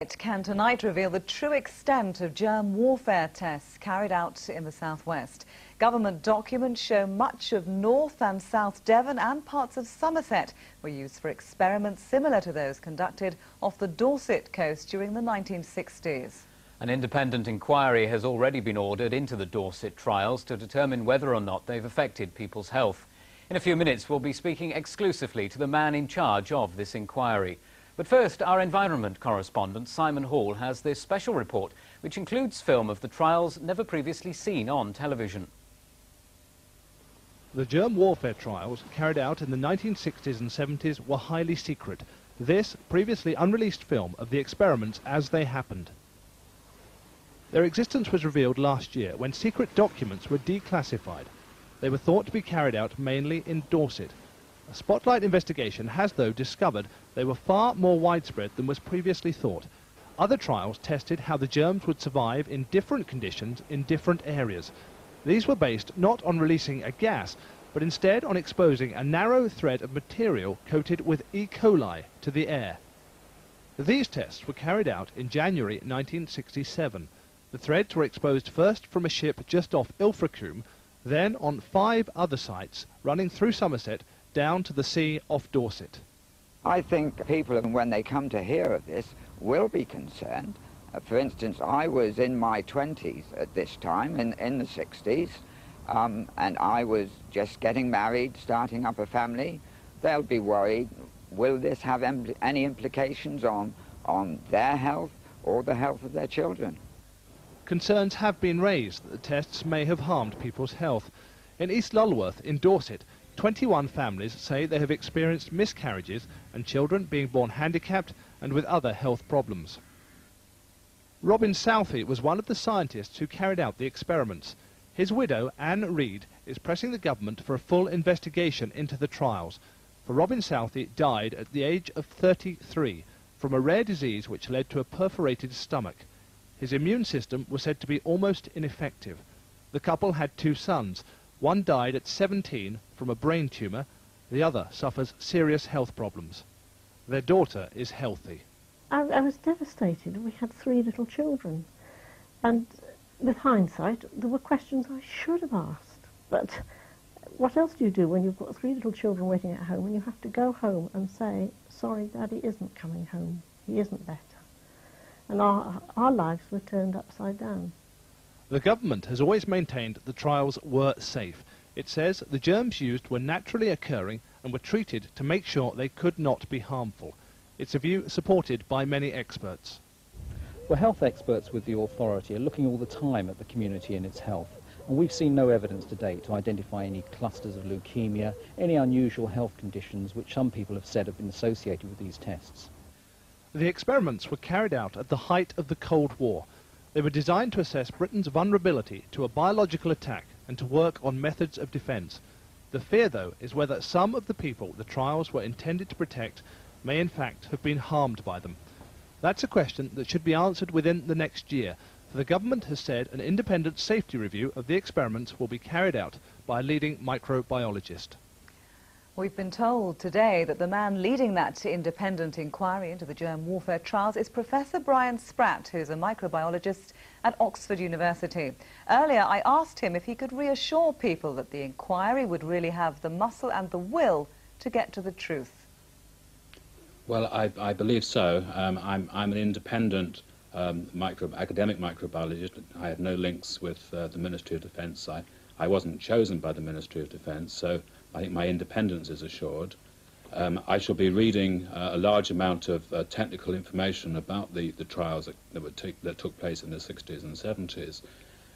It can tonight reveal the true extent of germ warfare tests carried out in the southwest. Government documents show much of North and South Devon and parts of Somerset were used for experiments similar to those conducted off the Dorset coast during the 1960s. An independent inquiry has already been ordered into the Dorset trials to determine whether or not they've affected people's health. In a few minutes, we'll be speaking exclusively to the man in charge of this inquiry. But first, our environment correspondent, Simon Hall, has this special report, which includes film of the trials never previously seen on television. The germ warfare trials carried out in the 1960s and 70s were highly secret. This, previously unreleased film of the experiments as they happened. Their existence was revealed last year when secret documents were declassified. They were thought to be carried out mainly in Dorset. A spotlight investigation has, though, discovered they were far more widespread than was previously thought. Other trials tested how the germs would survive in different conditions in different areas. These were based not on releasing a gas, but instead on exposing a narrow thread of material coated with E. coli to the air. These tests were carried out in January 1967. The threads were exposed first from a ship just off Ilfracombe, then on 5 other sites running through Somerset down to the sea off Dorset. I think people, when they come to hear of this, will be concerned. For instance, I was in my 20s at this time, in the 60s, and I was just getting married, starting up a family. They'll be worried, will this have any implications on their health or the health of their children? Concerns have been raised that the tests may have harmed people's health. In East Lulworth, in Dorset, 21 families say they have experienced miscarriages and children being born handicapped and with other health problems. Robin Southey was one of the scientists who carried out the experiments. His widow, Anne Reed, is pressing the government for a full investigation into the trials. For Robin Southey died at the age of 33 from a rare disease which led to a perforated stomach. His immune system was said to be almost ineffective. The couple had 2 sons. One died at 17 from a brain tumour, the other suffers serious health problems. Their daughter is healthy. I was devastated. We had 3 little children, and with hindsight there were questions I should have asked. But what else do you do when you've got 3 little children waiting at home and you have to go home and say, sorry, Daddy isn't coming home, he isn't better? And our lives were turned upside down. The government has always maintained the trials were safe. It says the germs used were naturally occurring and were treated to make sure they could not be harmful. It's a view supported by many experts. Well, health experts with the authority are looking all the time at the community and its health, and we've seen no evidence to date to identify any clusters of leukemia, any unusual health conditions which some people have said have been associated with these tests. The experiments were carried out at the height of the Cold War. They were designed to assess Britain's vulnerability to a biological attack and to work on methods of defence. The fear, though, is whether some of the people the trials were intended to protect may in fact have been harmed by them. That's a question that should be answered within the next year, for the government has said an independent safety review of the experiments will be carried out by a leading microbiologist. We've been told today that the man leading that independent inquiry into the germ warfare trials is Professor Brian Spratt, who's a microbiologist at Oxford University. Earlier, I asked him if he could reassure people that the inquiry would really have the muscle and the will to get to the truth. Well, I believe so. I'm an independent academic microbiologist. I have no links with the Ministry of Defence. I wasn't chosen by the Ministry of Defence, so I think my independence is assured. I shall be reading a large amount of technical information about the trials that took place in the 60s and 70s,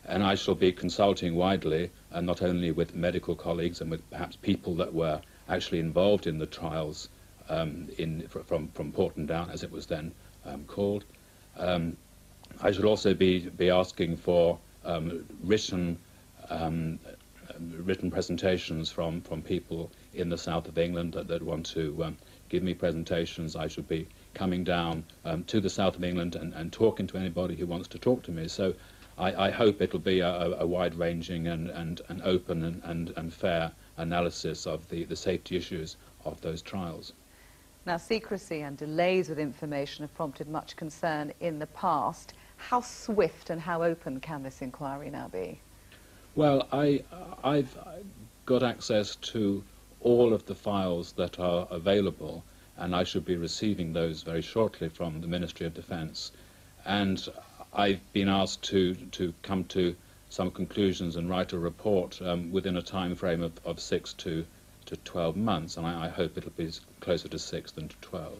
and I shall be consulting widely, not only with medical colleagues and with perhaps people that were actually involved in the trials from Porton Down, as it was then called. I shall also be asking for written presentations from people in the south of England that want to give me presentations. I should be coming down to the south of England and talking to anybody who wants to talk to me. So I hope it'll be a wide-ranging and open and fair analysis of the safety issues of those trials. Now, secrecy and delays with information have prompted much concern in the past. How swift and how open can this inquiry now be? Well, I've got access to all of the files that are available, and I should be receiving those very shortly from the Ministry of Defence. And I've been asked to come to some conclusions and write a report within a time frame of 6 to 12 months, and I hope it'll be closer to 6 than to 12.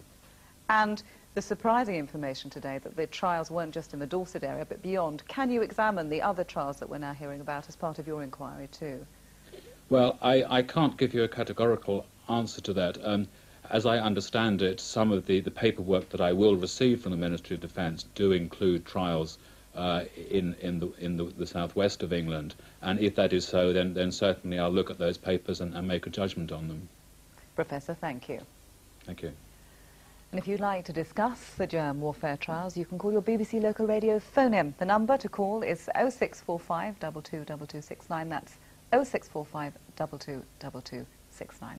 And the surprising information today that the trials weren't just in the Dorset area but beyond. Can you examine the other trials that we're now hearing about as part of your inquiry too? Well, I can't give you a categorical answer to that. As I understand it, some of the paperwork that I will receive from the Ministry of Defence do include trials in the southwest of England, and if that is so, then certainly I'll look at those papers and make a judgment on them. Professor, thank you. Thank you. And if you'd like to discuss the germ warfare trials, you can call your BBC local radio phone-in. The number to call is 0645 222269. That's 0645 222269.